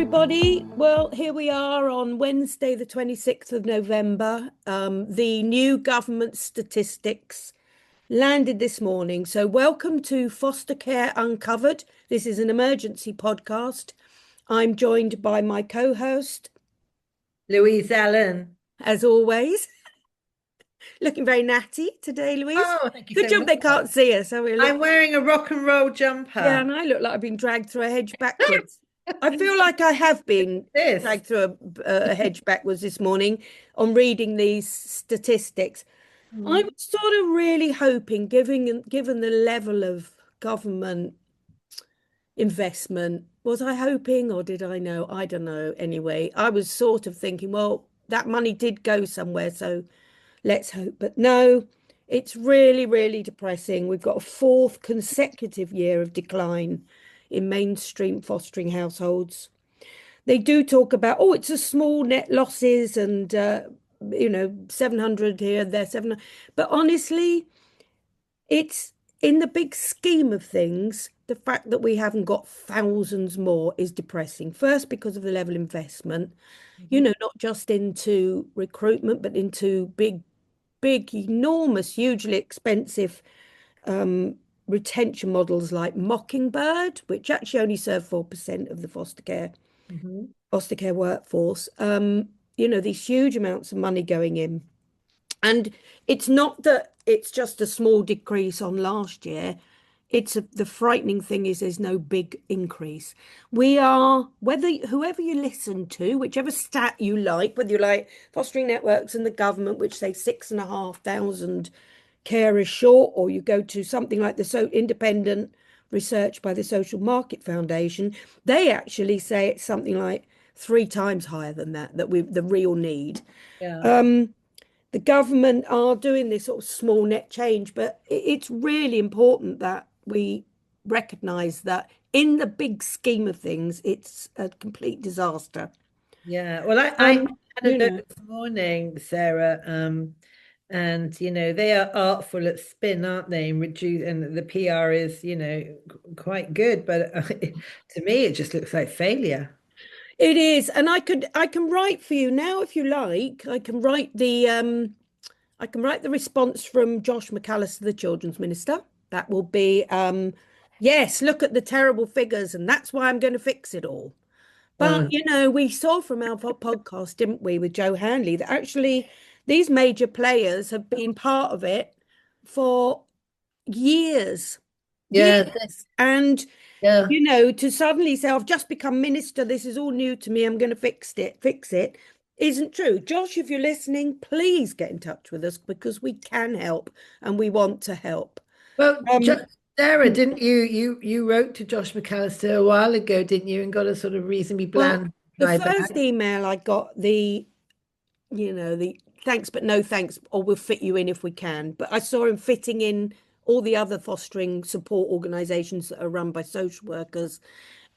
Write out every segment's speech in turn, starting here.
everybody. Well, here we are on Wednesday, the 26th of November. The new government statistics landed this morning. So, welcome to Foster Care Uncovered. This is an emergency podcast. I'm joined by my co-host, Louise Allen. as always. Looking very natty today, Louise. Oh, thank you Good so job much. they can't see us. So we look. I'm wearing a rock and roll Yeah, jumper. and I look like I've been dragged through a hedge backwards. I feel like I have been This. dragged through a hedge backwards this morning on reading these statistics. I Mm. was sort of really hoping, given the level of government investment, was I hoping or did I know? I don't know. Anyway, I was sort of thinking, well, that money did go somewhere, so let's hope. But no, it's really, really depressing. We've got a fourth consecutive year of decline in mainstream fostering households. They do talk about, oh, it's a small net losses and, 700 here, there, 700. But honestly, it's in the big scheme of things, the fact that we haven't got thousands more is depressing. First, because of the level of investment, Mhm. not just into recruitment, but into big, enormous, hugely expensive um, retention models like Mockingbird, which actually only serve 4% of the Mhm. foster care workforce. These huge amounts of money going in. And it's not that it's just a small decrease on last year. The frightening thing is there's no big increase. We are, whether whoever you listen to, whichever stat you like, whether you like fostering networks and the government, which say 6,500 carers short, or you go to something like the independent research by the Social Market Foundation, they actually say it's something like three times higher than that we the real need. Yeah. Um, the government are doing this sort of small net change, but it's really important that we recognize that in the big scheme of things, it's a complete disaster. Yeah. Well, I Um, had a you note know, this morning, Sarah. And they are artful at spin, aren't they? And reduce, and the PR is, quite good, but to me, it just looks like failure. it is, and I can write for you now if you like. I can write the response from Josh McAllister, the children's minister. That will be yes, look at the terrible figures, and that's why I'm going to fix it all. But, Uh, we saw from our podcast, didn't we, with Joe Hanley, that actually these major players have been part of it for years, yeah, years. And, yeah. to suddenly say, I've just become minister, this is all new to me, I'm going to fix it, isn't true. Josh, if you're listening, please get in touch with us because we can help and we want to help. Well, Um, Sarah, didn't you wrote to Josh McAllister a while ago, didn't you, and got a sort of reasonably well, bland the reply first back? email I got, the thanks but no thanks, or we'll fit you in if we can. But I saw him fitting in all the other fostering support organizations that are run by social workers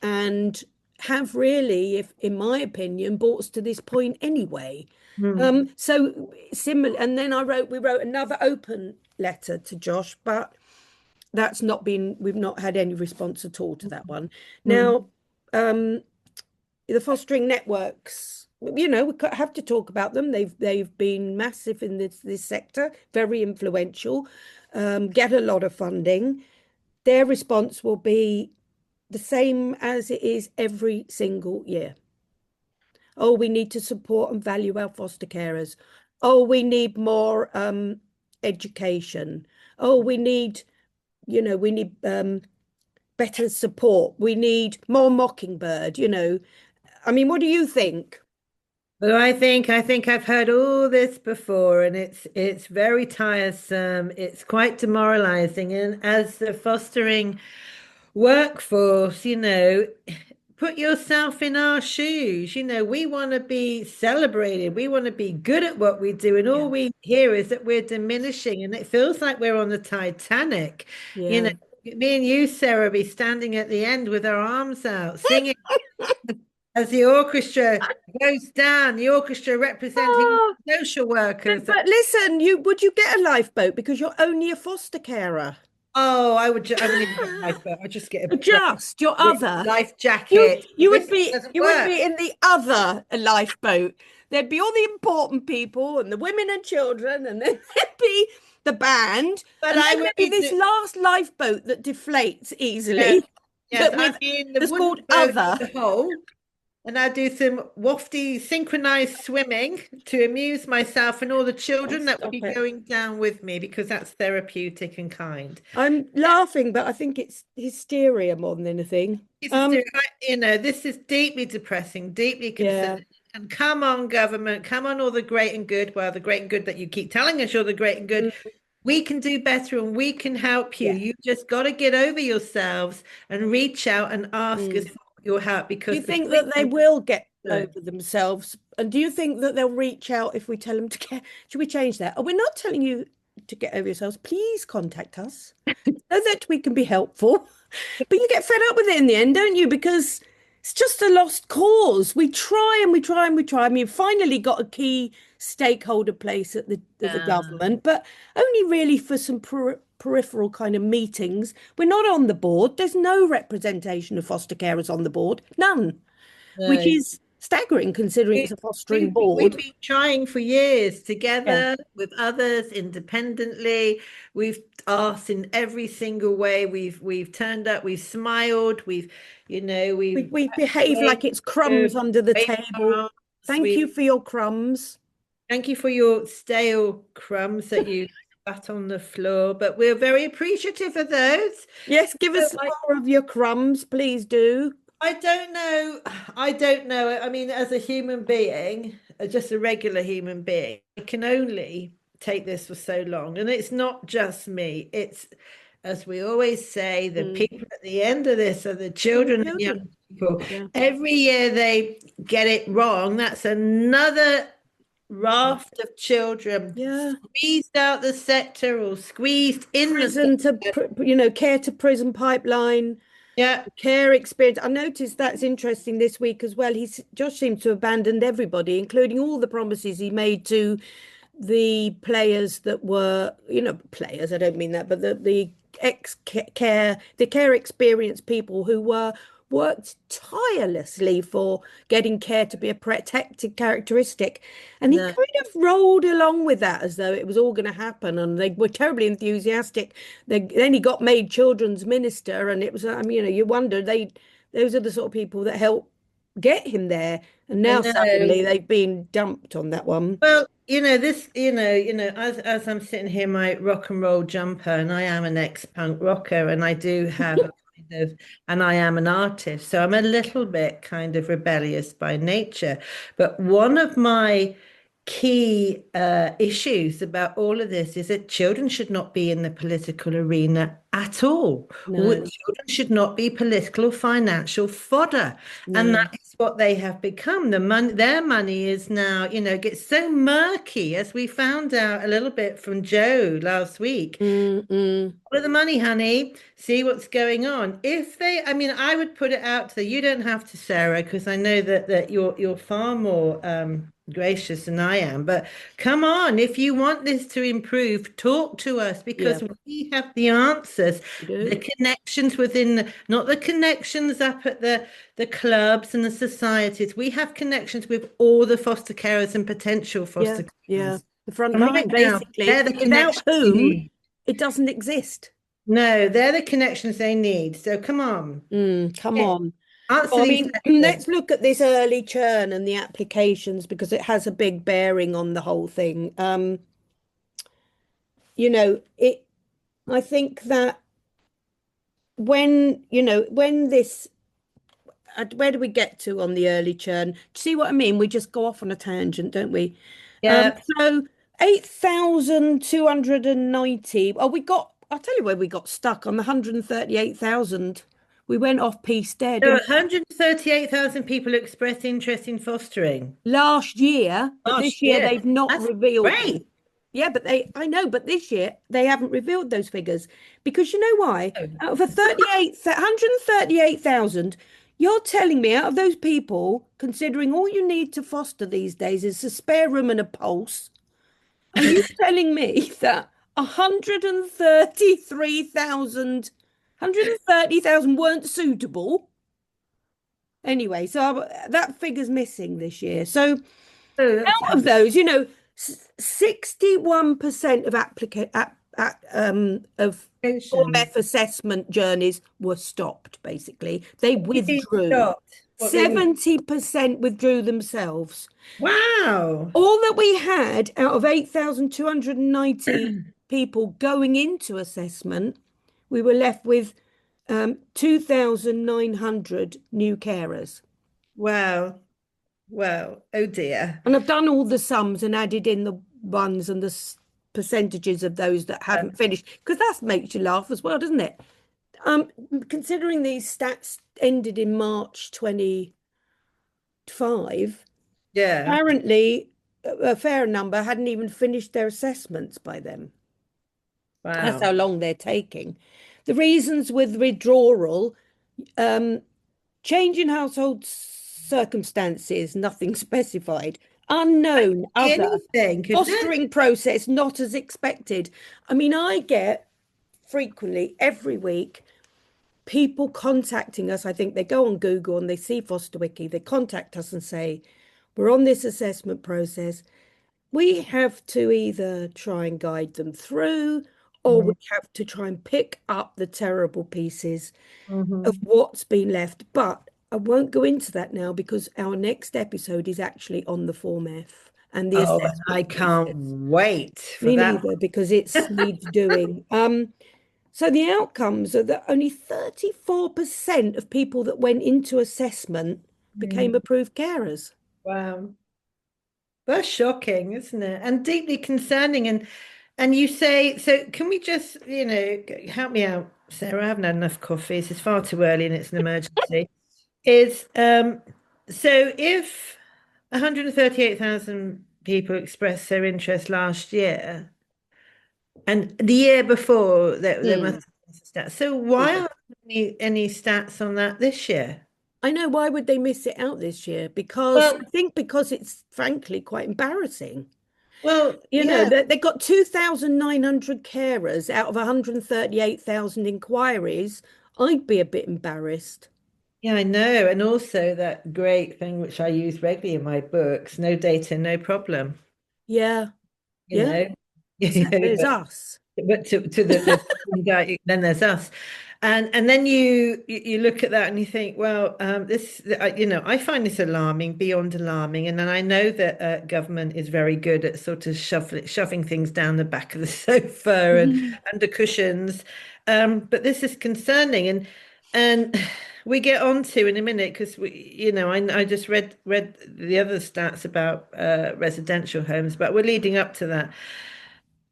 and have really, if in my opinion, brought us to this point anyway. Hmm. So similar, and then we wrote another open letter to Josh, but we've not had any response at all to that one. Hmm. Now, um, the fostering networks, we have to talk about them. They've been massive in this sector, very influential, get a lot of funding. Their response will be the same as it is every single year. Oh, we need to support and value our foster carers. Oh, we need more education. Oh, we need better support. We need more Mockingbird. I mean, what do you think? But I think I've heard all this before, and it's very tiresome. It's quite demoralizing. And as the fostering workforce, put yourself in our shoes. We want to be celebrated. We want to be good at what we do. And Yeah. all we hear is that we're diminishing. And it feels like we're on the Titanic. You know, Yeah. me and you, Sarah, be standing at the end with our arms out, singing as the orchestra goes down, the orchestra representing Oh, social workers. but listen, you get a lifeboat because you're only a foster carer. Oh, I wouldn't even get a lifeboat. I'd just get Just your a other. life You jacket. you would This be doesn't you would work. be in the other lifeboat. There'd be all the important people and the women and children, and then there'd be the band, But and I then would there'd be be this last lifeboat that deflates yes, easily. yes, That with I'd be in the that's wooden called boat with other. the hole, and I'd do some wafty synchronized swimming to amuse myself and all the Oh, children that would stop be it. going down with me because that's therapeutic and kind. I'm laughing, but I think it's hysteria more than anything. You know, this is deeply depressing, deeply Yeah. concerning. And come on, government, come on, all the great and good. Well, the great and good that you keep telling us you're the great and good. Mm, We can do better and we can help you. yeah. You just got to get over yourselves and reach out and ask us Mm. for your help Do you because the think point that they is will get good. over themselves? And do you think that they'll reach out if we tell them to get? Should we change that? Oh, we're not telling you to get over yourselves. Please contact us so that we can be helpful. But you get fed up with it in the end, don't you? Because it's just a lost cause. We try and we try and we try. I mean, finally got a key stakeholder place at the Yeah. government, but only really for some peripheral kind of meetings. We're not on the board. There's no representation of foster carers on the board. None, which No. is staggering considering it's a fostering We've board. been trying for years Yeah. together with others independently. We've asked in every single way. We've turned up. We've smiled. We, We've we behave like it's waved crumbs under the waved our table. arms. Thank you We for your crumbs. thank you for your stale crumbs that you spat on the floor. But we're very appreciative of those. Yes, give So us some more of your crumbs, please do. I don't know. I don't know. I mean, as a human being, just a regular human being, I can only take this for so long. And it's not just me. It's, as we always say, the Mm. people at the end of this are the Your children and young children. people. Yeah. Every year they get it wrong. That's another Yeah. raft of children Yeah. squeezed out the sector or squeezed in the Prison to, sector. care to prison pipeline, Yeah. care experience. I noticed that's interesting this week as well. Josh seems to have abandoned everybody, including all the promises he made to the players that were, players, I don't mean that, but the ex care, the care experience people who were worked tirelessly for getting care to be a protected characteristic. And he No. kind of rolled along with that as though it was all going to happen. And they were terribly enthusiastic. Then he got made children's minister. And it was, I mean, you wonder, those are the sort of people that helped get him there. And I now know. suddenly they've been dumped on that one. Well, as I'm sitting here, my rock and roll jumper, and I am an ex-punk rocker, and I do have a kind of, and I am an artist, so I'm a little bit kind of rebellious by nature. But one of my key issues about all of this is that children should not be in the political arena at all. No, Children should not be political or financial fodder. And no. that is what they have become. Their money is now, gets so murky, as we found out a little bit from Joe last week. Mm-mm. Follow the money, honey. See what's going on. I mean, I would put it out to you. Don't have to, Sarah, because I know that you're far more gracious than I am. But come on, if you want this to improve, talk to us Yeah, because we have the answers. we The do. connections not the connections up at the clubs and the societies. We have connections with all the foster carers and potential Yeah, foster yeah. carers. The front And right line, now, basically, they're the without connections we whom need. it doesn't exist. No, they're the connections they need. So come on. Come Yeah, on. answer Well, I these mean, questions. let's look at this early churn and the applications because it has a big bearing on the whole thing. It I think that when this where do we get to on the early churn? Do you see what I mean? We just go off on a tangent, don't we? Yeah. So 8,290. Oh, I'll tell you where we got stuck on the 138,000. We went off piece there, There are didn't 138,000 people who expressed interest in fostering we? Last year, but last this year year. they've not That's revealed them. great. Yeah, I know, but this year they haven't revealed those figures because you know why? Out of a 138,000, you're telling me out of those people, considering all you need to foster these days is a spare room and a pulse, are you telling me that 133,000, 130,000 weren't suitable. Anyway, so that figure's missing this year. So Oh, that's out of those, 61% of of application. OMF assessment journeys were stopped, basically. They You mean withdrew. stopped? What they would? 70% withdrew themselves. Wow. All that we had out of 8,290 people going into assessment, we were left with 2,900 new carers. Wow. Wow. Oh dear. And I've done all the sums and added in the ones and the percentages of those that haven't finished, because that makes you laugh as well, doesn't it? Considering these stats ended in March 25, Yeah. apparently a fair number hadn't even finished their assessments by then. That's Wow. how long they're taking. The reasons with withdrawal, um, change in household circumstances, nothing specified, unknown, other, Anything, couldn't it? fostering process not as expected. I mean, I get frequently every week people contacting us. I think they go on Google and they see Foster Wiki, they contact us and say, we're on this assessment process. We have to either try and guide them through, or we have to try and pick up the terrible pieces of Mm-hmm. what's been left. But I won't go into that now because our next episode is actually on the Form F and the Oh, and I assessment can't process. wait for Me that. neither, because it's needs doing. So the outcomes are that only 34% of people that went into assessment became Mm. approved carers. Wow. That's shocking, isn't it? And deeply concerning. And you say, so can we just, help me out, Sarah? I haven't had enough coffee. It's far too early and it's an emergency. Is so if 138,000 people expressed their interest last year, and the year before there must Hmm. have been stats. So why Yeah. aren't there any stats on that this year? I know, why would they miss it out this year? Because Well, I think because it's frankly quite embarrassing. yeah, They got 2,900 carers out of 138,000 inquiries. I'd be a bit embarrassed. yeah, I know. And also that great thing which I use regularly in my books, no data, no problem, Yeah, you yeah. know. So You know, there's us. but to the guy, then there's us, and then you look at that and you think, well, this I find this alarming, beyond alarming, and then I know that government is very good at sort of shoving things down the back of the sofa and Mhm. under cushions, but this is concerning, and we get on to in a minute because I just read the other stats about residential homes, but we're leading up to that.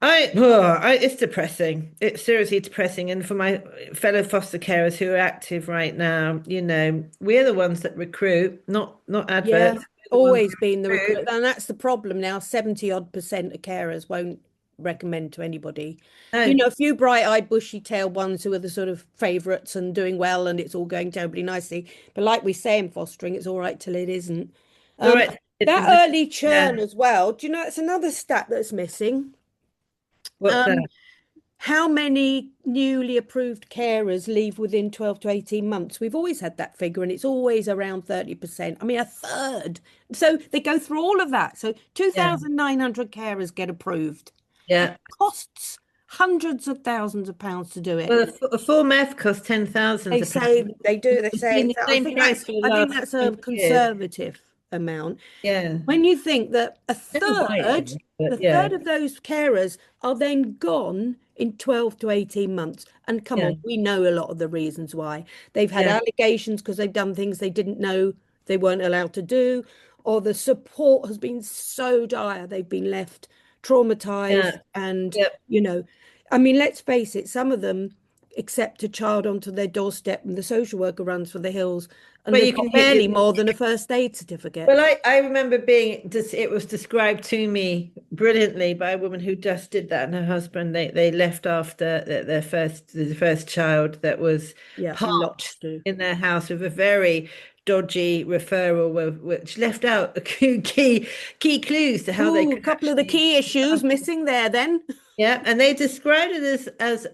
It's depressing. It's seriously depressing. And for my fellow foster carers who are active right now, we're the ones that recruit, not Yeah, adverts. We're the ones always been the that recruit. recruit. And that's the problem now. 70 odd percent of carers won't recommend to anybody. No, A few bright-eyed, bushy-tailed ones who are the sort of favourites and doing well and it's all going terribly nicely. But like we say in fostering, it's all right till it isn't. all Um, right. that early churn Yeah. as well. Do you know it's another stat that's missing? What's that? Um, how many newly approved carers leave within 12 to 18 months? We've always had that figure and it's always around 30%. I mean, a third. So they go through all of that. So Yeah. 2,900 carers get approved. And Yeah. it costs hundreds of thousands of pounds to do it. Well, a full meth costs 10,000 They say apparently. they do. They It's say been the I same think price that's for the I think last that's a 20 years. conservative amount. Yeah. When you think that a I don't know why it third, is, but the yeah. third of those carers are then gone in 12 to 18 months. And come Yeah. on, we know a lot of the reasons why. They've had Yeah. allegations because they've done things they didn't know they weren't allowed to do, or the support has been so dire, they've been left traumatized. Yeah. And, Yeah. you know, I mean, let's face it, some of them accept a child onto their doorstep and the social worker runs for the hills and But they've you got can barely more than a first aid certificate. well, I remember it was described to me brilliantly by a woman who just did that, and her husband, they left after the first child that was Yeah, lots parked do. in their house with a very dodgy referral, which left out a key clues to how they Ooh, a could couple of the actually. key issues missing there then. Yeah, and they described it as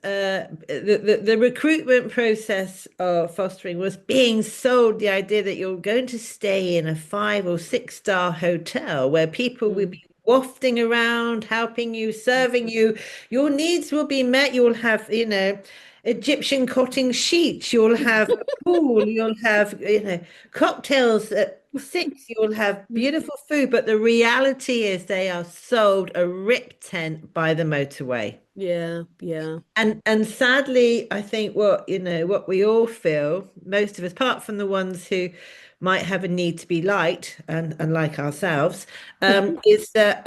the recruitment process of fostering was being sold the idea that you're going to stay in a 5 or 6 star hotel where people will Mm. be wafting around, helping you, serving you. Your needs will be met. You'll have, Egyptian cotton sheets. You'll have a pool. You'll have, cocktails at 6. You'll have beautiful food. But the reality is they are sold a rip tent by the motorway. Yeah, yeah, And sadly, I think what we all feel, most of us, apart from the ones who might have a need to be liked and like ourselves, is that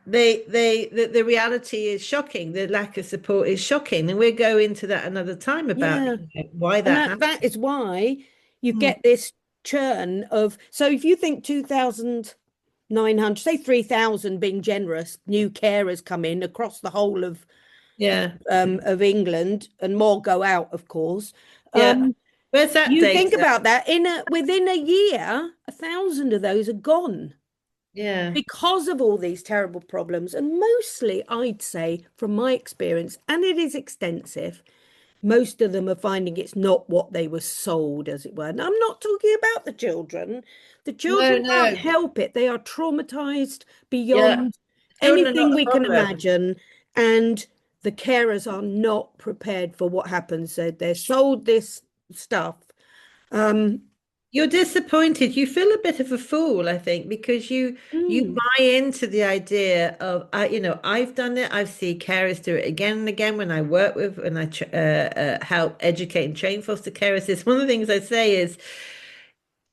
the reality is shocking. The lack of support is shocking, and we'll go into that another time about yeah. why And that that happens. is why you Hmm. get this churn of, so if you think 2,900, say 3,000 being generous, new carers come in across the whole Yeah, of England, and more go out, of course. yeah. Um, Where's that you think data? about that, within a year, 1,000 of those are gone Yeah. because of all these terrible problems. And mostly, I'd say, from my experience, and it is extensive, most of them are finding it's not what they were sold, as it were. And I'm not talking about the children. The No, children can't no. help it. They are traumatized Yeah. beyond Children are anything not the we can problem. imagine. And the carers are not prepared for what happens. They're sold this stuff. Um, You're disappointed. You feel a bit of a fool, I think, because you mm, buy into the idea of I've done it. I've seen carers do it again and again when I work with and help educate and train foster carers. It's one of the things I say is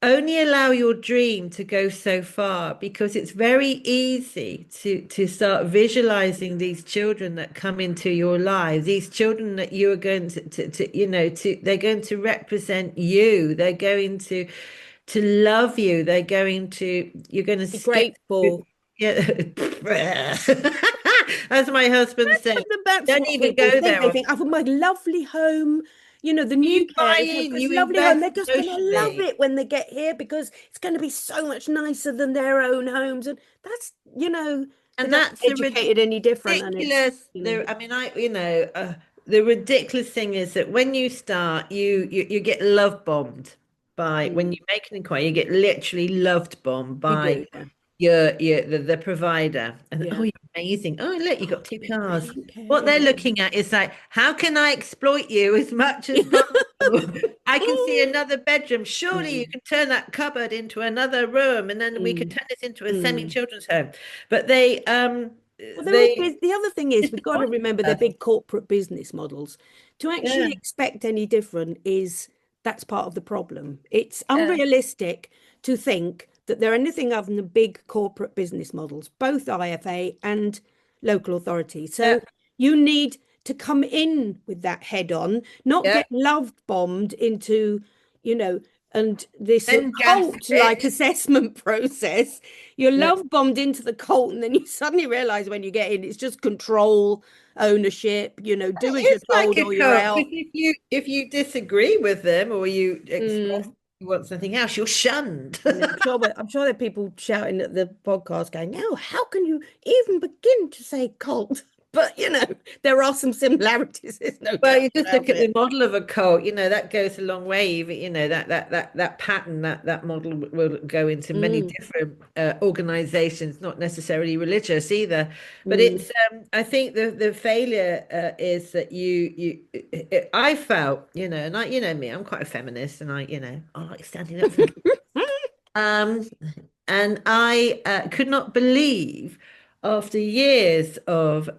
only allow your dream to go so far because it's very easy to start visualizing these children that come into your lives, these children that you are going to they're going to represent you, they're going to love you, you're going to be skip through, grateful. yeah. As my husband said, That's don't what even people go think. there. They think, I've got my lovely home. The You new buy carers have in, this you lovely home. invest They're just going to love emotionally. it when they get here because it's going to be so much nicer than their own homes. And they're And not that's the educated any different. And it's, ridiculous. I mean, the ridiculous thing is that when you start, you get love bombed by when mm, you make an inquiry, you get literally loved bombed you by do. Yeah. the provider. And oh, Yeah. you're amazing. Oh, look, you Oh, got two you're cars. brilliant What they're carer. looking at is like, how can I exploit you as much as possible? I can see another bedroom. Surely you Mm, can turn that cupboard into another room, and then we could mm, turn this into a mm. semi-children's home. But Well, they're all they the other thing is we've got to disappoint remember they're us. big corporate business models. To Yeah, actually expect any different is that's part of the problem. It's yeah, unrealistic to think that they're anything other than big corporate business models, both IFA and local authority. yeah, So you need to come in with that head on, not yeah. get love bombed into, you know, and this Then gasp cult it. like assessment process. You're Yeah. love bombed into the cult, and then you suddenly realize when you get in, it's just control, ownership, do as you're It's like told a or you're cult because out. if you disagree with them or you express Mm. you want something else, you're shunned. Yeah, I'm sure there are people shouting at the podcast going, "Oh, how can you even begin to say cult?" But there are some similarities. There's no Well, doubt you just look about at the it. model of a cult, that goes a long way. Even, that pattern, that model will go into many Mm, different organizations, not necessarily religious either. But mm, I think the failure is that I felt, and I, me, I'm quite a feminist, and I like standing up for. Um, and I could not believe, after years of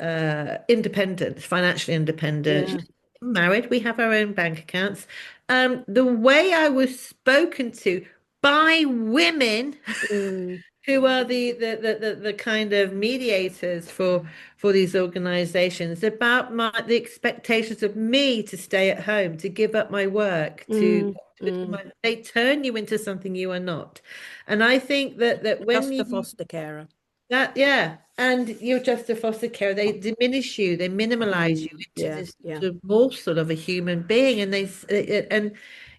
independence, financial independence, yeah. married, we have our own bank accounts, the way I was spoken to by women Mm, who are the kind of mediators for these organizations about the expectations of me to stay at home, to give up my work, mm, mm. they turn you into something you are not. And I think that when Just a you foster carer. yeah, and you're just a foster care, they diminish you, they minimalize you into Yeah, this yeah. sort of morsel of a human being, and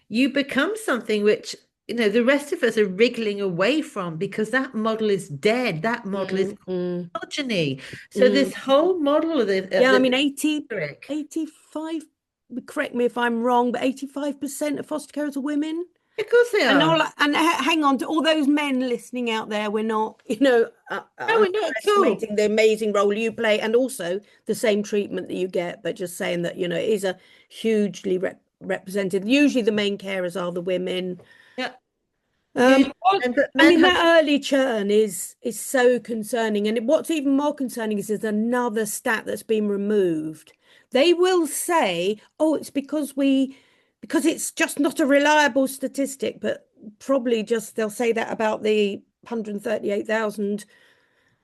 you become something which the rest of us are wriggling away from because that model is dead. That model is Mm, mm, misogyny. So this mm. whole model of Yeah, I the mean, 80, rhetoric. 85. Correct me if I'm wrong, but 85% of foster carers are women. Of course they And are. hang on to all those men listening out there. We're not, No, we're not at all. underestimating the amazing role you play and also the same treatment that you get, but just saying that, it is a hugely represented. Usually the main carers are the women. Yeah, huge. But I men mean, have. that early churn is so concerning. And what's even more concerning is there's another stat that's been removed. They will say, oh, it's because it's just not a reliable statistic, but probably just they'll say that about the 138,000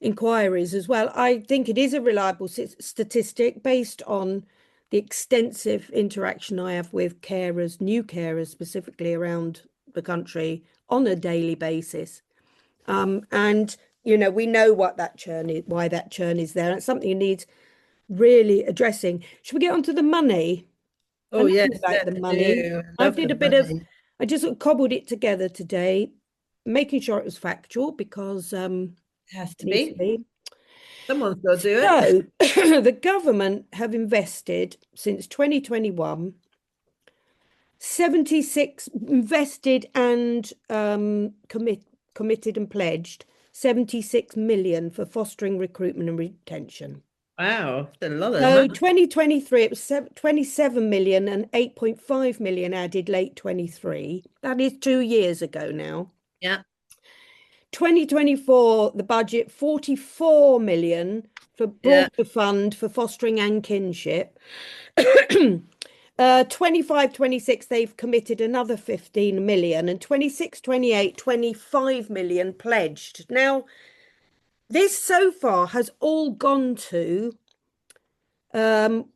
inquiries as well. I think it is a reliable statistic based on the extensive interaction I have with carers, new carers specifically around the country on a daily basis. And we know what that churn is, why that churn is there. It's something that needs really addressing. Should we get onto the money? I Oh know you yes, like yes, the I money. do. I I love did the a bit of, money. I just sort of cobbled it together today, making sure it was factual because It has it to needs to be. be. Someone's got to do it. So the government have invested since 2021 76 invested and committed and pledged 76 million for fostering recruitment and retention. Wow, it's a lot of So money. 2023 it was 27 million and 8.5 million added late 23. That is 2 years ago now. Yeah, 2024 the budget 44 million for yeah, broader fund for fostering and kinship. 25, 26, they've committed another 15 million, and 26, 28, 25 million pledged. Now, this so far has all gone to um,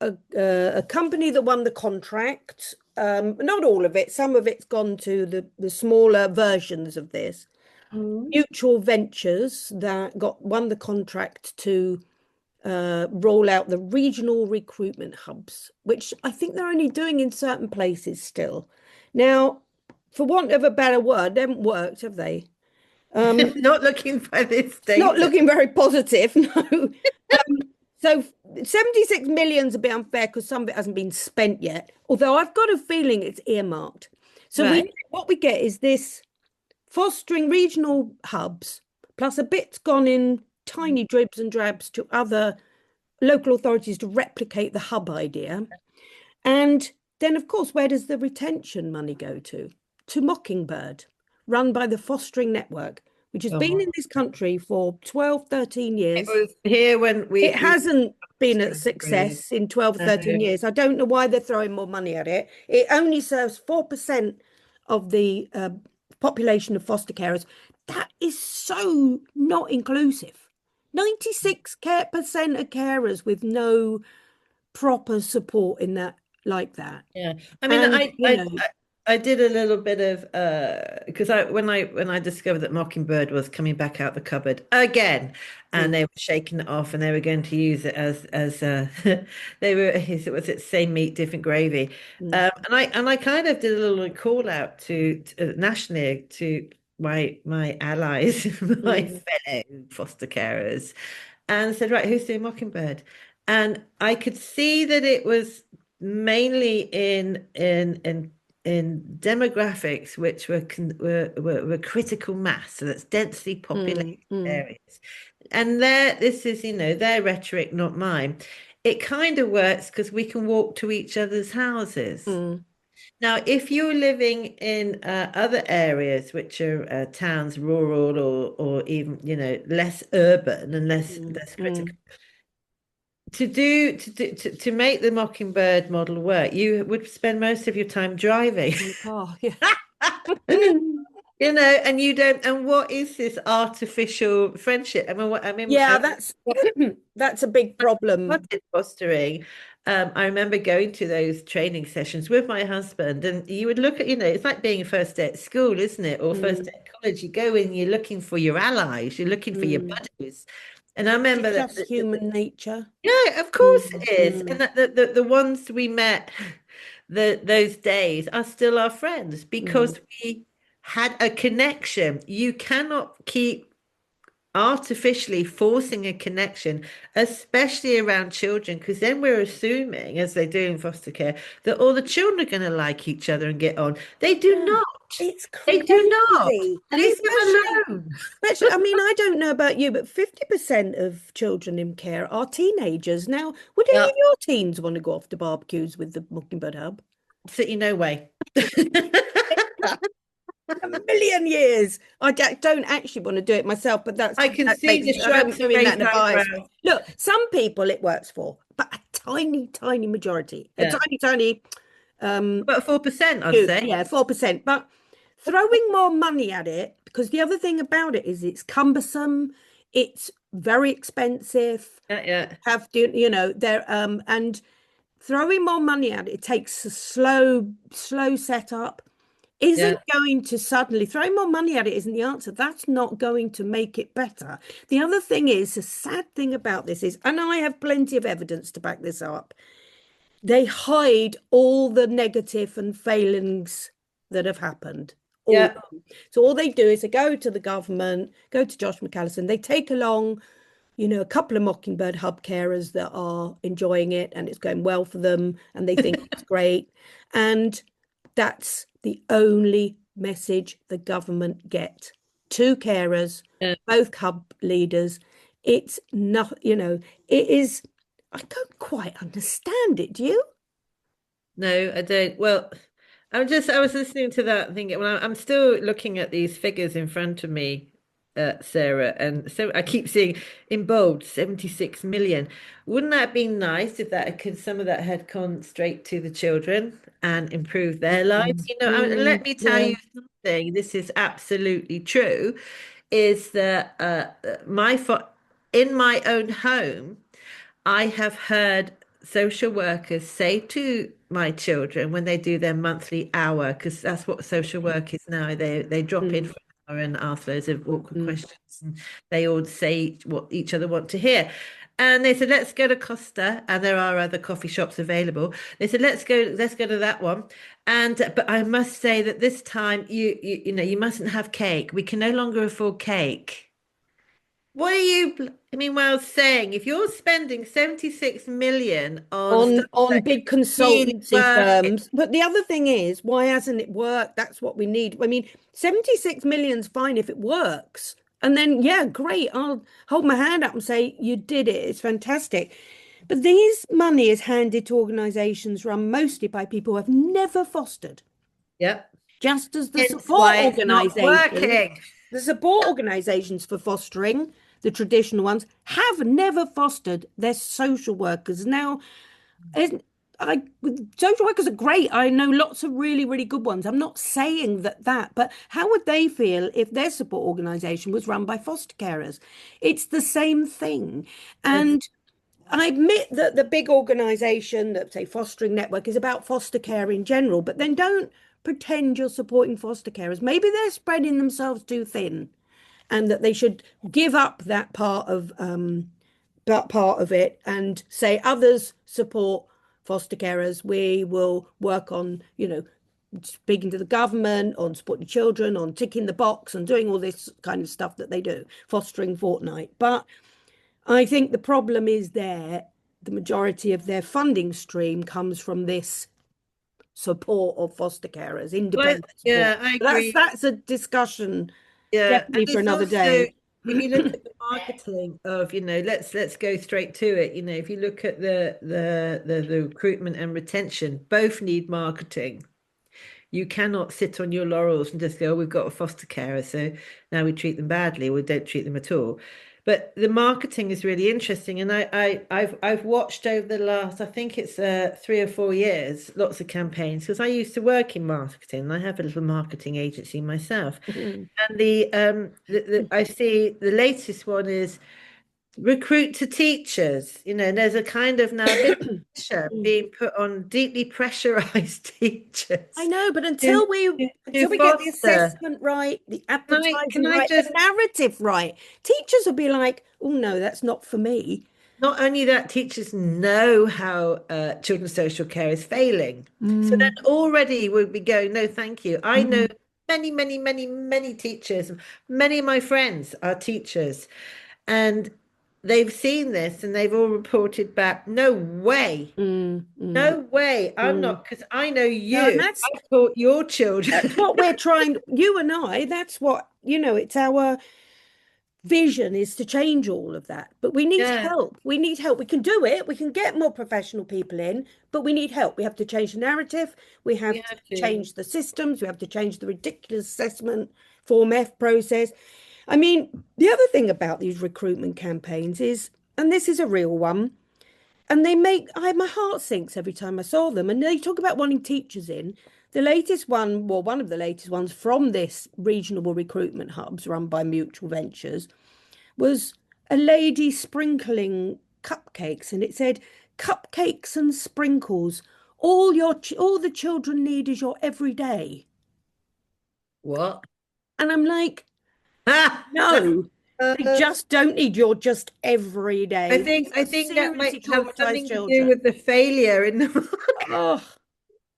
a company that won the contract. Not all of it, some of it's gone to the smaller versions of this. mm. Mutual Ventures that won the contract to roll out the regional recruitment hubs, which I think they're only doing in certain places still. Now, for want of a better word, they haven't worked, have they? Not looking for this It's not data. looking very positive, no. So 76 million's a bit unfair because some of it hasn't been spent yet, although I've got a feeling it's earmarked. So Right. what we get is this fostering regional hubs, plus a bit's gone in tiny dribs and drabs to other local authorities to replicate the hub idea. And then, of course, where does the retention money go to? To Mockingbird, run by the Fostering Network, which has been in Oh. this country for 12, 13 It years. was here when It we hasn't been a agreed. success in 12, No. 13 years. I don't know why they're throwing more money at it. It only serves 4% of the population of foster carers. That is so not inclusive. 96% of carers with no proper support in that like that. Yeah, I mean, And I did a little bit of because when I discovered that Mockingbird was coming back out the cupboard again, and mm, they were shaking it off, and they were going to use it as they were was it same meat different gravy, mm, and I kind of did a little call out to nationally to my allies, my mm, fellow foster carers, and said, right, who's doing Mockingbird? And I could see that it was mainly in demographics which were critical mass, so that's densely populated mm, mm, areas. And this is, their rhetoric, not mine. It kind of works because we can walk to each other's houses. mm, Now, if you're living in other areas, which are towns, rural, or even, less urban and mm, less mm. critical, to make the Mockingbird model work, you would spend most of your time driving. In the car, yeah. And you don't. And what is this artificial friendship? Yeah, that's a big What problem. is fostering? I remember going to those training sessions with my husband, and you would look at, it's like being a first day at school, isn't it? Or first Mm, day at college. You go in, you're looking for your allies, you're looking for your mm. buddies. And I Is remember it that, just human nature? yeah, of course Mm, it is. And mm, that the ones we met those days are still our friends mm, because we had a connection. You cannot keep artificially forcing a connection, especially around children, because then we're assuming, as they do in foster care, that all the children are going to like each other and get on. They do Yeah. not. It's They do not. crazy. And Leave them alone. especially, I mean, I don't know about you, but 50% of children in care are teenagers. Now, would any Yeah, of your teens want to go off to barbecues with the Mockingbird Hub? absolutely no way. A million years. Don't actually want to do it myself, but I can that see makes the I'm shrugs and doing that raised in a bias. eyebrows. Look, some people it works for, but a tiny, tiny majority, a Yeah. tiny, tiny um About 4%, I'd few, say. yeah, 4%. But throwing more money at it, because the other thing about it is it's cumbersome, it's very expensive, Yeah, yeah, have to, there and throwing more money at it, it takes a slow setup isn't yeah, going to suddenly throwing more money at it isn't the answer. That's not going to make it better. The other thing is, the sad thing about this is, and I have plenty of evidence to back this up, they hide all the negative and failings that have happened. All yeah, so all they do is they go to the government, go to Josh McAllison, they take along, a couple of Mockingbird Hub carers that are enjoying it and it's going well for them and they think it's great. And that's the only message the government get. Two carers, yeah. both hub leaders. It's not, it is, I don't quite understand it. Do you? No, I don't. Well, I was listening to that thinking, well, I'm still looking at these figures in front of me, Sarah, and so I keep seeing in bold 76 million. Wouldn't that be nice if some of that had gone straight to the children and improved their lives? And let me tell Yeah. you something, this is absolutely true, is that in my own home, I have heard social workers say to my children when they do their monthly hour, because that's what social work is now. They drop in Mm, for an hour and ask loads of awkward mm. questions, and they all say what each other want to hear. And they said, let's go to Costa, and there are other coffee shops available. They said, let's go to that one. And but I must say that this time you mustn't have cake. We can no longer afford cake. What are you, I mean, well, saying if you're spending 76 million on on stuff on that big isn't really consultancy working, firms. But the other thing is, why hasn't it worked? That's what we need. I mean, 76 million's fine if it works. And then, yeah, great. I'll hold my hand up and say, you did it. It's fantastic. But these money is handed to organizations run mostly by people who have never fostered, yep. just as Hence why it's not working. the support organizations for fostering, the traditional ones, have never fostered their social workers. Now, isn't I social workers are great. I know lots of really, really good ones. I'm not saying but how would they feel if their support organization was run by foster carers? It's the same thing. Yes. And I admit that the big organization, that say fostering network, is about foster care in general, but then don't pretend you're supporting foster carers. Maybe they're spreading themselves too thin and that they should give up that part of it and say others support foster carers. We will work on, speaking to the government, on supporting children, on ticking the box and doing all this kind of stuff that they do, fostering fortnight. But I think the problem is the majority of their funding stream comes from this support of foster carers, Well, independent support. yeah, I But that's agree. that's a discussion Yeah, and definitely for it's another also day. if you look at the marketing of, let's go straight to it. If you look at the recruitment and retention, both need marketing. You cannot sit on your laurels and just go, oh, we've got a foster carer, so now we treat them badly, or we don't treat them at all. But the marketing is really interesting, and I've watched over the last, I think it's 3 or 4 years, lots of campaigns because I used to work in marketing. And I have a little marketing agency myself, and I see the latest one is recruit to teachers. And there's a kind of now a bit of pressure being put on deeply pressurized I teachers know, but to, until we to until we get the foster. assessment right, the Can advertising I right, the just narrative right, teachers will be like, "Oh no, that's not for me." not only that, teachers know how children's social care is failing. So then Mm, already we'll be going, no, thank you. I know mm, many, many, many, many teachers. Many of my friends are teachers, and they've seen this and they've all reported back, no way, Mm, mm, no way. I'm mm. not, because I know No, and you. I've taught your children. that's what we're trying, you and I, that's what, it's our vision is to change all of that. But we need Yeah, help. We need help. We can do it. We can get more professional people in, but we need help. We have to change the narrative. We we have to have to. change the systems. We have to change the ridiculous assessment Form F process. I mean, the other thing about these recruitment campaigns is, and this is a real one, and my heart sinks every time I saw them. And they talk about wanting teachers in. The latest one, well, one of the latest ones from this regional recruitment hubs run by Mutual Ventures was a lady sprinkling cupcakes, and it said, "Cupcakes and sprinkles. All the children need is your everyday." What? And I'm like, Ah! no, they Uh, just don't need your just every day. This I will think that seriously might have traumatize something to do children. with the failure in the market. Oh,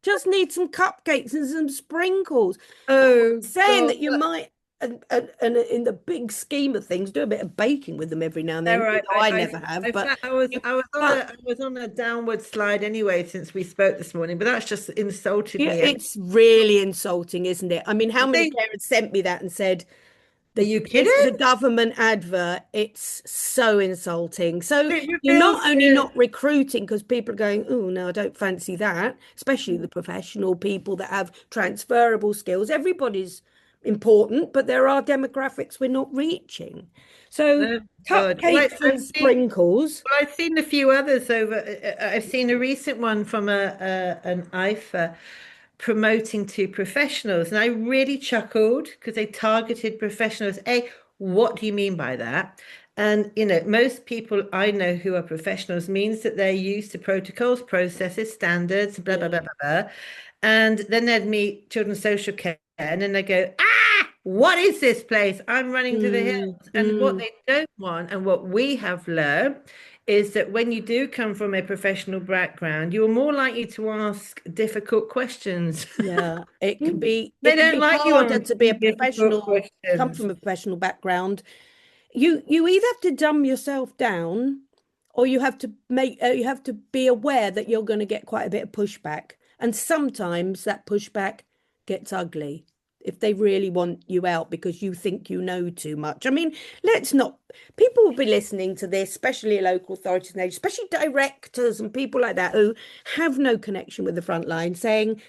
just need some cupcakes and some sprinkles. I'm Oh saying God. that you might, and in the big scheme of things, do a bit of baking with them every now and All then. right. Although I never have, but but I was on a downward slide anyway since we spoke this morning, but that's just insulted yeah, me. it's really insulting, isn't it? I mean, how many They, parents sent me that and said, are that you this is kidding? a government advert. It's so insulting. So You you're feel not only not recruiting because people are going, oh, no, I don't fancy that, especially the professional people that have transferable skills. Everybody's important, but there are demographics we're not reaching. So oh God. cupcakes and sprinkles. Well, I've seen a few others over. I've seen a recent one from an IFA promoting to professionals, and I really chuckled because they targeted professionals. What do you mean by that? And most people I know who are professionals means that they're used to protocols, processes, standards, blah blah Yeah. blah blah blah. And then they'd meet children's social care, and then they go, what is this place? I'm running to the Mm, hills. And what mm, they don't want, and what we have learned, is that when you do come from a professional background, you're more likely to ask difficult questions. yeah. They It can don't be like you harder to be a answering difficult professional, come questions. from a professional background. You either have to dumb yourself down, or you have to be aware that you're going to get quite a bit of pushback, and sometimes that pushback gets ugly if they really want you out because you think you know too much. I mean, let's not, people will be listening to this, especially local authorities and especially directors and people like that who have no connection with the front line, saying,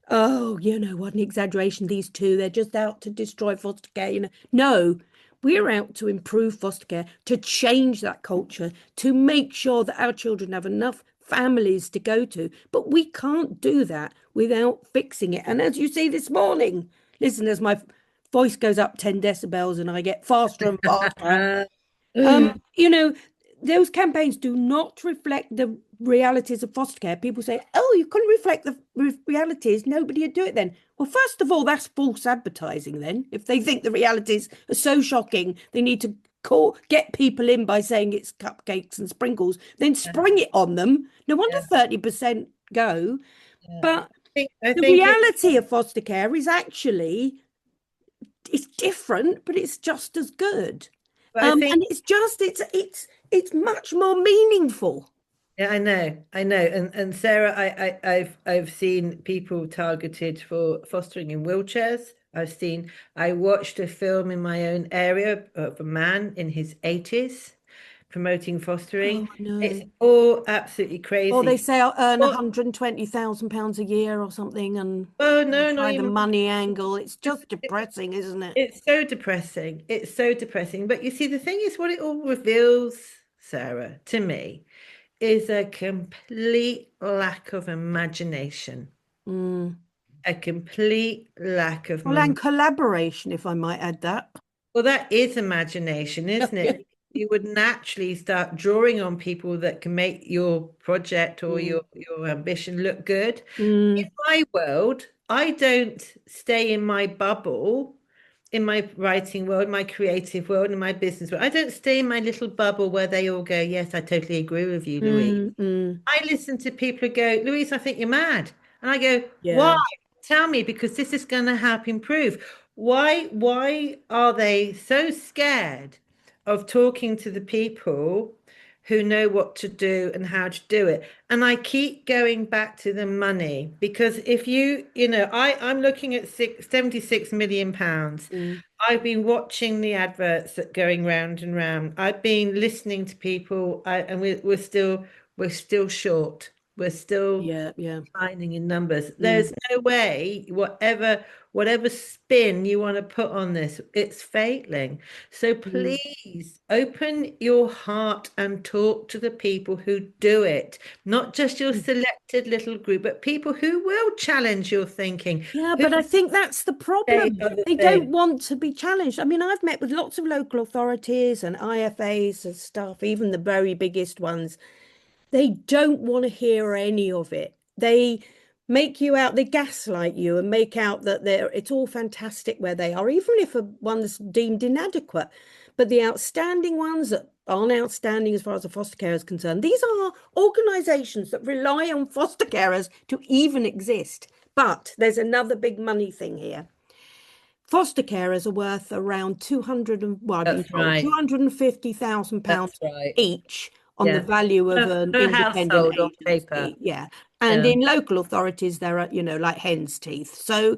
oh, what an exaggeration, these two, they're just out to destroy foster care. No, we're out to improve foster care, to change that culture, to make sure that our children have enough families to go to. But we can't do that without fixing it. And as you see this morning, listen, as my voice goes up 10 decibels and I get faster and faster, you know, those campaigns do not reflect the realities of foster care. People say, oh, you couldn't reflect the realities. Nobody would do it then. Well, first of all, that's false advertising then. If they think the realities are so shocking, they need to get people in by saying it's cupcakes and sprinkles, then spring it on them. No wonder Yeah, 30% go. yeah. But I the think it's, reality of foster care is actually it's different, but it's just as good. I think And it's much more meaningful. Yeah, I know. And Sarah, I've seen people targeted for fostering in wheelchairs. I watched a film in my own area of a man in his 80s promoting Oh fostering. It's no. all absolutely Or they crazy. say I'll earn What? £120,000 a year or something, and Oh they no, not try the even. money angle. It's It's, just depressing, isn't it? it's so depressing. It's so depressing. But you see, the thing is, what it all reveals, Sarah, to me, is a complete lack of imagination. Mm. A complete lack of Well, and collaboration, if I might add that. well, that is imagination, isn't it? You would naturally start drawing on people that can make your project or Mm. your ambition look good. In Mm. my world, I don't stay in my bubble, in my writing world, my creative world, and my business world. I don't stay in my little bubble where they all go, yes, I totally agree with you, Louise. Mm. Mm. I listen to people who go, Louise, I think you're mad. And I go, why? Yeah. tell me, because this is going to help improve. Why are they so scared of talking to the people who know what to do and how to do it? And I keep going back to the money because if I'm looking at 76 million pounds. Mm, I've been watching the adverts that going round and round. I've been listening to people, and we're still short. We're still yeah, yeah. declining in numbers. Mm, There's no way, whatever spin you want to put on this, it's failing. So mm. please open your heart and talk to the people who do it, not just your selected little group, but people who will challenge your thinking, Yeah, who but I think that's the say problem. other They don't things. want to be challenged. I mean, I've met with lots of local authorities and IFAs and stuff, even the very biggest ones. They don't want to hear any of it. They make you out, they gaslight you and make out that it's all fantastic where they are, even if one's deemed inadequate. But the outstanding ones that aren't outstanding as far as the foster care is concerned, these are organizations that rely on foster carers to even exist. But there's another big money thing here. Foster carers are worth around 200 and, well, I've been That's told right. 250,000 pounds That's right. each on the Yeah. value of Per, an per independent household on paper. agency. Yeah. And Yeah. in local authorities, there are, like hen's teeth. So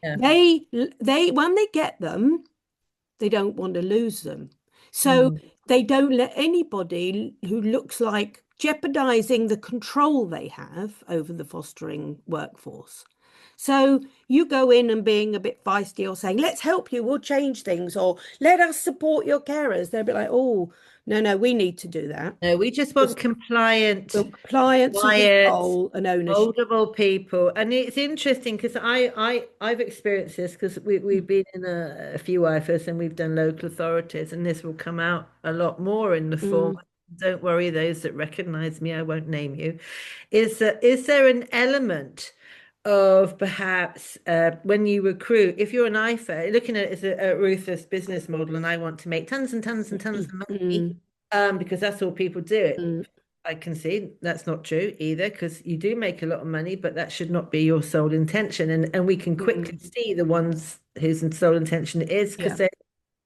Yeah. they when they get them, they don't want to lose them. So Mm. they don't let anybody who looks like jeopardizing the control they have over the fostering workforce. So you go in and being a bit feisty or saying, let's help you, we'll change things, or let us support your carers. They'll be like, oh, no, no, we need to do that. No, we just Because want compliant, compliance and quiet, control and ownership. moldable people. And it's interesting because I've experienced this because we've been in a few IFAs and we've done local authorities, and this will come out a lot more in the form. Mm, Don't worry, those that recognize me, I won't name you. Is there an element of perhaps when you recruit, if you're an IFA, looking at it as a ruthless business model, and I want to make tons and tons and tons of money, mm, because that's all people do it. mm, I can see that's not true either, because you do make a lot of money, but that should not be your sole intention. And we can quickly mm, see the ones whose sole intention it is because yeah.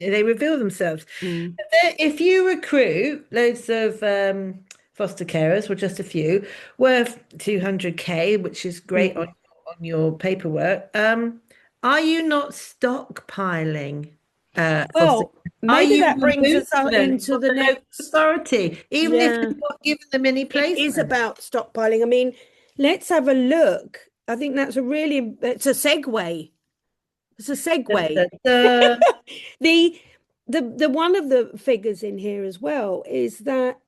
they reveal themselves. Mm, If you recruit loads of foster carers, or just a few, worth 200K, which is great mm. on your paperwork, are you not stockpiling foster? Well, Are maybe you that brings removing us out them into from the the local next. authority, even if Yeah, you've not given them any it is placement? about stockpiling. I mean, let's have a look. I think it's a segue. It's a Da, segue. da, da. The the one of the figures in here as well is that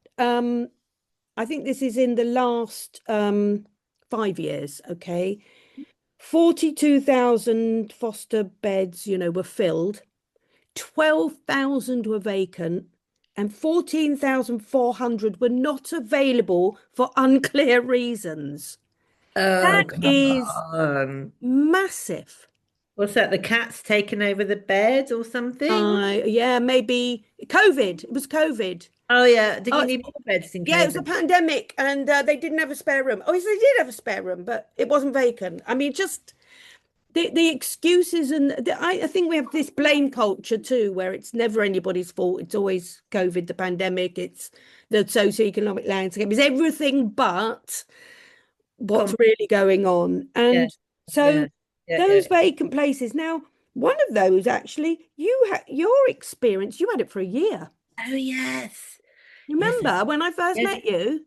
I think this is in the last 5 years, okay. 42,000 foster beds, were filled, 12,000 were vacant, and 14,400 were not available for unclear reasons. Oh, That come is on. massive. What's that? The cat's taken over the bed or something? Yeah, maybe COVID. It was COVID. Oh, yeah. Did you Oh, need more beds in yeah, it was a COVID? pandemic, and they didn't have a spare room. Oh, yes, they did have a spare room, but it wasn't vacant. I mean, just the excuses, and I think we have this blame culture too, where it's never anybody's fault. It's always COVID, the pandemic, it's the socioeconomic landscape, it's everything but what's Come, really going on. yeah, And yeah, so yeah, those yeah. vacant places. Now, one of those actually, your experience, you had it for a year. Oh, yes. You Yes, remember when I first yes. met you?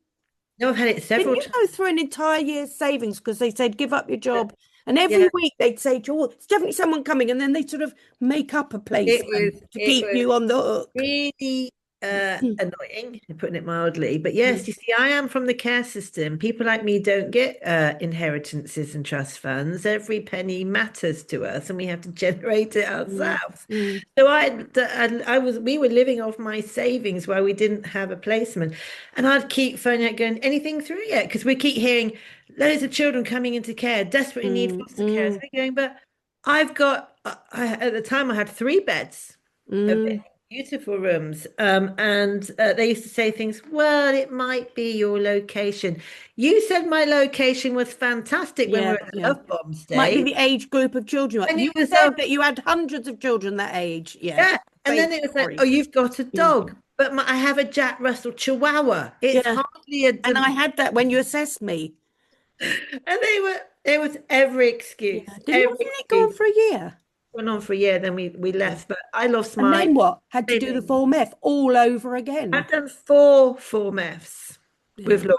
No, I've had it Didn't several you times. go through an entire year's savings because they said give up your job? And every Yeah, week they'd say to you, oh, it's definitely someone coming. And then they sort of make up a it placement was, to it keep was you on the hook. really Mm, annoying, putting it mildly. But yes, mm, you see, I am from the care system. People like me don't get inheritances and trust funds. Every penny matters to us, and we have to generate it mm, ourselves. mm, So we were living off my savings while we didn't have a placement, and I'd keep phoning out, going, anything through yet? Because we keep hearing loads of children coming into care, desperately need mm, foster care. So mm, we're going, but I've got. At the time, I had 3 beds mm. beautiful rooms. And they used to say things, well, it might be your location. You said my location was fantastic when we Yeah, were at the yeah. Love Bombs Might be Day. the age group of children. And it You was said that you had hundreds of children that age. Yeah. yeah. And then Great it was like, oh, story. you've got a Yeah. dog. But I have a Jack Russell Chihuahua. It's Yeah. hardly a And I had that when you assessed me. and they were there was every Yeah. excuse, Didn't every wasn't it go on excuse. for a year? Went on for a year, then we Yeah. left. But I lost And my then what? Had to do the training. Form F all over again. I've done four Form Fs with Yeah.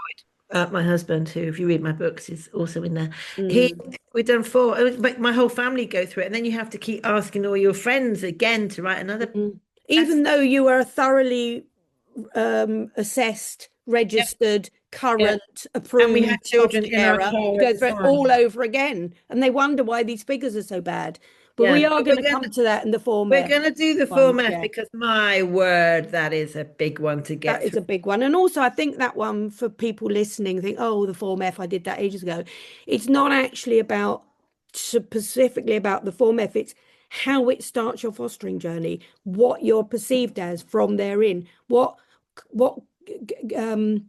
Lloyd, my husband, who, if you read my books, is also in there. He Mm. we've done four, but my whole family go through it, and then you have to keep asking all your friends again to write another Mm. Even test. though you are thoroughly assessed, Yeah, registered, yeah. current, And we had approved children foster in our carer, car you at go the through it all time. over again. And they wonder why these figures are so bad. But we Yeah, are but going to come to that in the Form we're F gonna do the one. Form F Yeah. because my word, that is a big one to That get is through. a big one. And also, I think that one for people listening think, oh, the Form F, I did that ages ago. It's not actually about specifically about the Form F, it's how it starts your fostering journey, what you're perceived as from therein, what um,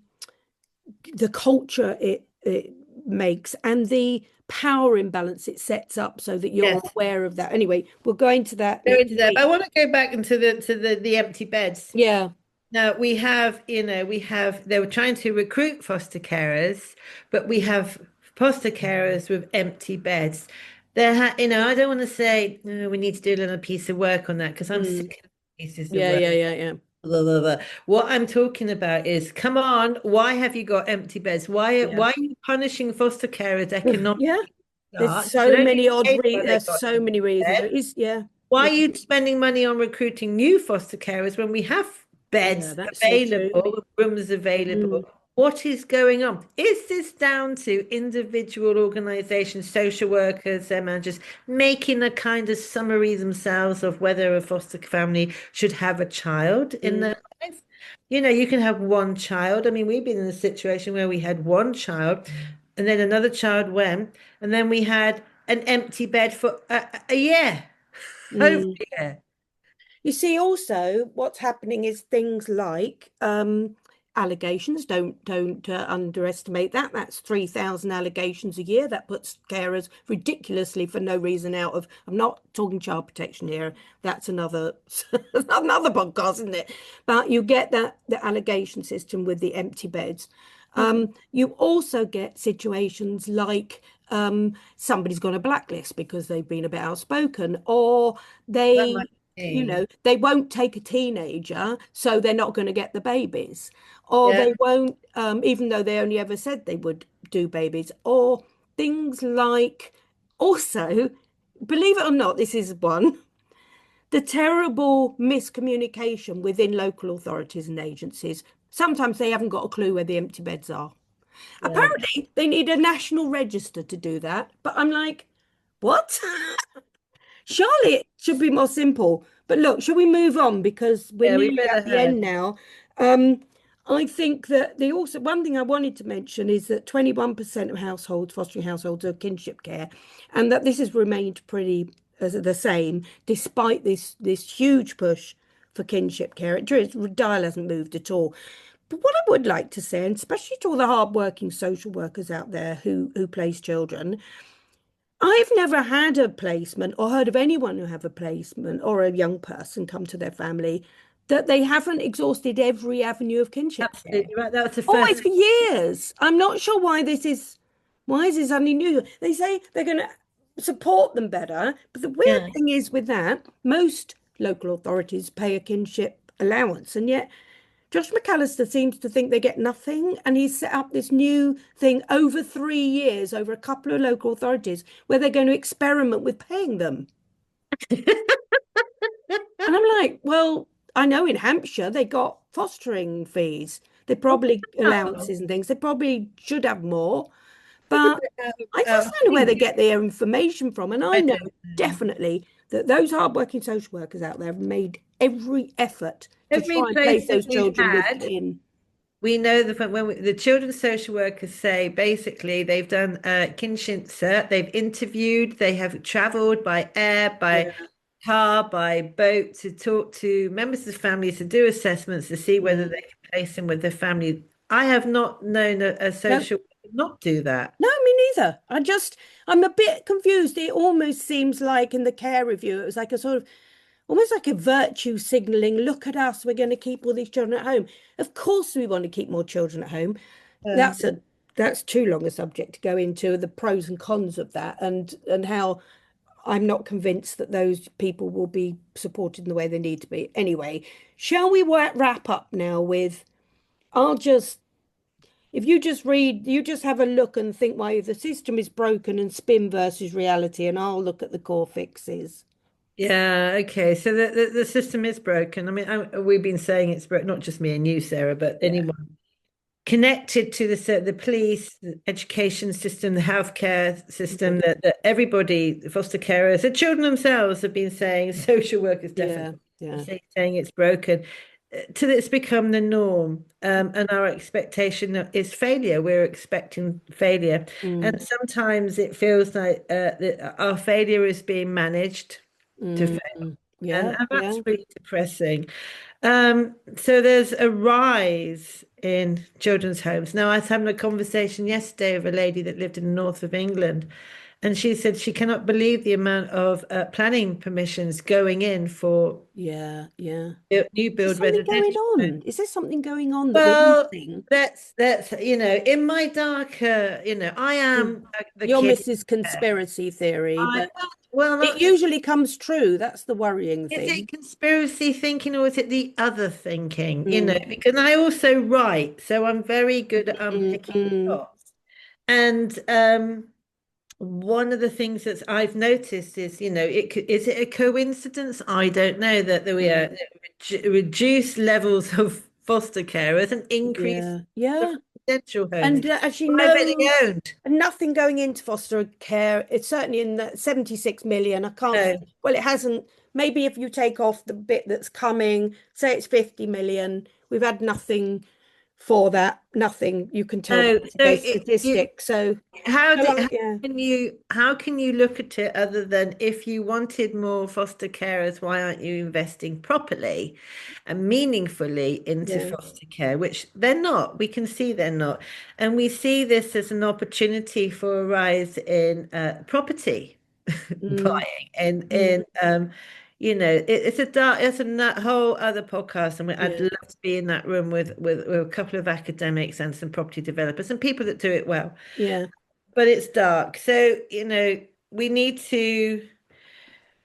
the culture it makes, and the power imbalance it sets up so that you're Yes. aware of that. Anyway, we'll go into that Go next into that. But I week. want to go back into the empty beds. Yeah. Now we have, they were trying to recruit foster carers, but we have foster carers with empty beds. I don't want to say we need to do a little piece of work on that because I'm Mm. sick of pieces of Yeah, work. yeah, yeah, yeah. Blah, blah, blah. What I'm talking about is, come on, why have you got empty beds? Yeah. Why are you punishing foster carers Yeah. economically? There's They so don't many get odd paid re why they there's got so empty many reasons. beds. It is, yeah. Why Yeah. are you spending money on recruiting new foster carers when we have Yeah, beds that's so true. available, rooms available? Mm, What is going on? Is this down to individual organizations, social workers, their managers making a kind of summary themselves of whether a foster family should have a child in mm, their life? You can have one child. I mean, we've been in a situation where we had one child and then another child went, and then we had an empty bed for a year. Over mm. here. You see, also what's happening is things like allegations. Don't underestimate that. That's 3,000 allegations a year. That puts carers ridiculously for no reason out of. I'm not talking child protection here. That's another another podcast, isn't it? But you get that the allegation system with the empty beds. You also get situations like somebody's got a blacklist because they've been a bit outspoken, or That they might be. they won't take a teenager, so they're not going to get the babies, or Yeah. they won't, even though they only ever said they would do babies, or things like, also, believe it or not, this is one, the terrible miscommunication within local authorities and agencies. Sometimes they haven't got a clue where the empty beds are. Yeah. Apparently, they need a national register to do that, but I'm like, what? Surely it should be more simple. But look, shall we move on because we're Yeah, we nearly at better the have. end now. Um, I think that the also one thing I wanted to mention is that 21% of households, fostering households, are kinship care, and that this has remained pretty as the same despite this huge push for kinship care. Dial hasn't moved at all. But what I would like to say, and especially to all the hardworking social workers out there who place children, I've never had a placement or heard of anyone who have a placement or a young person come to their family that they haven't exhausted every avenue of kinship care. Absolutely right. That was the first. Always for years. I'm not sure why is this suddenly new? They say they're going to support them better, but the weird Yeah. thing is with that, most local authorities pay a kinship allowance, and yet Josh McAllister seems to think they get nothing, and he's set up this new thing over 3 years, over a couple of local authorities, where they're going to experiment with paying them. And I'm like, well, I know in Hampshire they got fostering fees. They probably Wow. allowances and things. They probably should have more, It's a but bit I just don't know where they honeymoon. get their information from. And I I know don't know. definitely that those hardworking social workers out there have made every effort to Every try and place placement those we've children with had, kin. we know that the children's social workers say basically they've done kinship cert, they've interviewed, they have traveled by air, by Yeah. car, by boat, to talk to members of the family, to do assessments, to see whether Mm. they can place him with their family. I have not known a No, social worker not do that. no, me neither. I'm a bit confused. It almost seems like in the care review, it was like a sort of almost like a virtue signaling. Look at us, we're going to keep all these children at home. Of course, we want to keep more children at home. Uh, That's a that's too long a subject to go into the pros and cons of that, and how I'm not convinced that those people will be supported in the way they need to be. Anyway, shall we wrap up now with? I'll just if you just read, you just have a look and think why the system is broken and spin versus reality, and I'll look at the core fixes. yeah, okay. So the system is broken. I mean, we've been saying it's broken, not just me and you, Sarah, but Yeah. anyone connected to the police, the education system, the healthcare Yeah. system, that everybody, the foster carers, the children themselves have been saying, social workers Yeah. definitely Yeah. saying it's broken, till it's become the norm. And our expectation is failure. We're expecting failure. And Mm, sometimes it feels like that our failure is being managed to mm, fail. yeah. And that's Yeah. really depressing. So there's a rise in children's homes. Now, I was having a conversation yesterday with a lady that lived in the north of England, and she said she cannot believe the amount of planning permissions going in for Yeah. Yeah. new Is there build something going residential homes. on? Is there something going on that we're Well, missing? that's in my darker, I Mm. am the Your kid. Mrs. Conspiracy theory, I but well, it not usually comes true. That's the worrying Is it thing. conspiracy thinking or is it the other thinking? Mm, Because I also write, so I'm very good at mm, unpicking mm, dots. And one of the things that I've noticed is, is it a coincidence? I don't know that we are mm. reduced levels of foster carers and increased Yeah. Yeah. residential homes, And actually, privately no, owned. nothing going into foster care. It's certainly in the 76 million. I can't, No, well, it hasn't. Maybe if you take off the bit that's coming, say it's 50 million, we've had nothing for that. Nothing you can tell by no. So today's statistics. So, How so, do yeah, how can you look at it other than if you wanted more foster carers, why aren't you investing properly and meaningfully into yeah, foster care, which they're not. We can see they're not. And we see this as an opportunity for a rise in property mm, buying and mm, it's a whole other podcast, and I'd yeah, love to be in that room with a couple of academics and some property developers and people that do it well, yeah. but it's dark. So, we need to,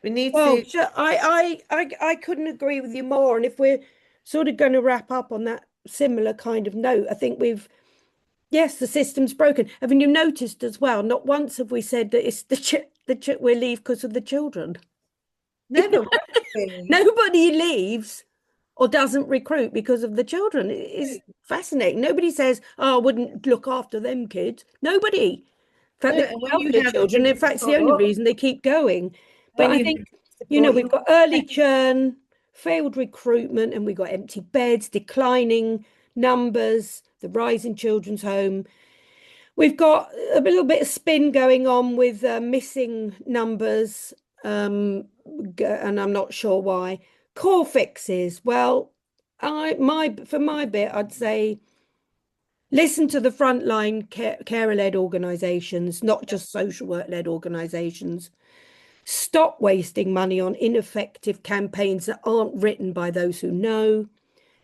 we need Well, to, sure, I couldn't agree with you more. And if we're sort of going to wrap up on that similar kind of note, I think we've yes, the system's broken. Haven't you noticed as well? Not once have we said that it's we leave because of the children. never worry. Nobody leaves or doesn't recruit because of the children. It is fascinating. Nobody says, "Oh, I wouldn't look after them kids." Nobody. In fact, No, they're and when you lovely have children. In kids fact, it's the only support, reason they keep going. But when I you have think, kids support, we've got early churn, failed recruitment, and we've got empty beds, declining numbers, the rise in children's home. We've got a little bit of spin going on with missing numbers, and I'm not sure why. Core fixes. Well, for my bit, I'd say listen to the frontline carer-led organisations, not just social work-led organisations. Stop wasting money on ineffective campaigns that aren't written by those who know.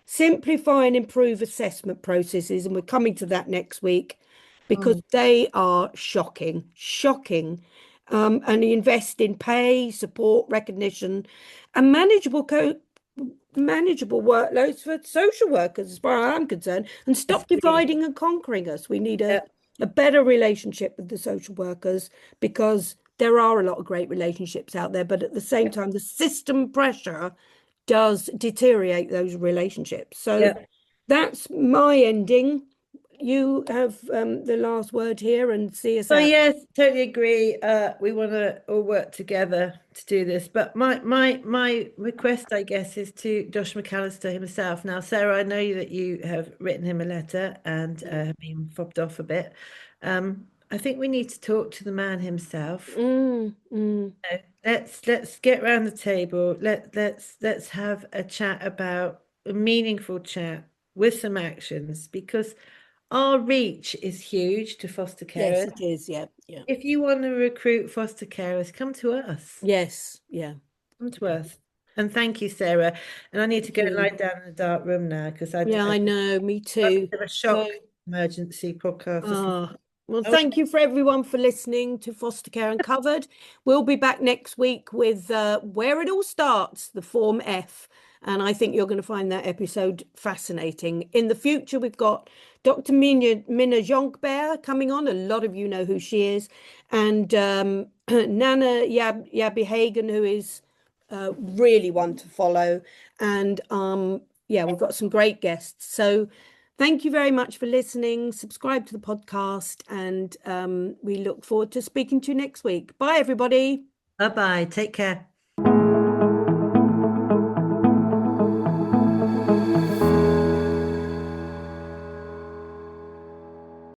Simplify and improve assessment processes, and we're coming to that next week because Mm, they are shocking, shocking. And invest in pay, support, recognition, and manageable workloads for social workers, as far as I'm concerned, and yes, stop please. dividing and conquering us. We need Yeah, a better relationship with the social workers because there are a lot of great relationships out there, but at the same yeah, time, the system pressure does deteriorate those relationships. So yeah. that's my ending. You have the last word here and see us Well, out. yes, totally agree. We want to all work together to do this. But my request, I guess, is to Josh McAllister himself. Now, Sarah, I know that you have written him a letter and have been fobbed off a bit. I think we need to talk to the man himself. Mm, mm, Let's let's get round the table. Let's have a chat about a meaningful chat with some actions because our reach is huge to foster Yes, carers. it is. Yeah, yeah. If you want to recruit foster carers, come to us. Yes, yeah. Come to us. And thank you, Sarah. And I need to Thank go and you. lie down in a dark room now because Yeah, I know, me I too. have a So, shock emergency podcast this ah, well, morning. thank you for everyone for listening to Foster Care Uncovered. We'll be back next week with where it all starts, the Form F. And I think you're going to find that episode fascinating. In the future, we've got Dr. Minna Jonkbear coming on. A lot of you know who she is. And Nana Yabi Hagen, who is really one to follow. And yeah, we've got some great guests. So thank you very much for listening. Subscribe to the podcast, and we look forward to speaking to you next week. Bye, everybody. Bye-bye. Take care.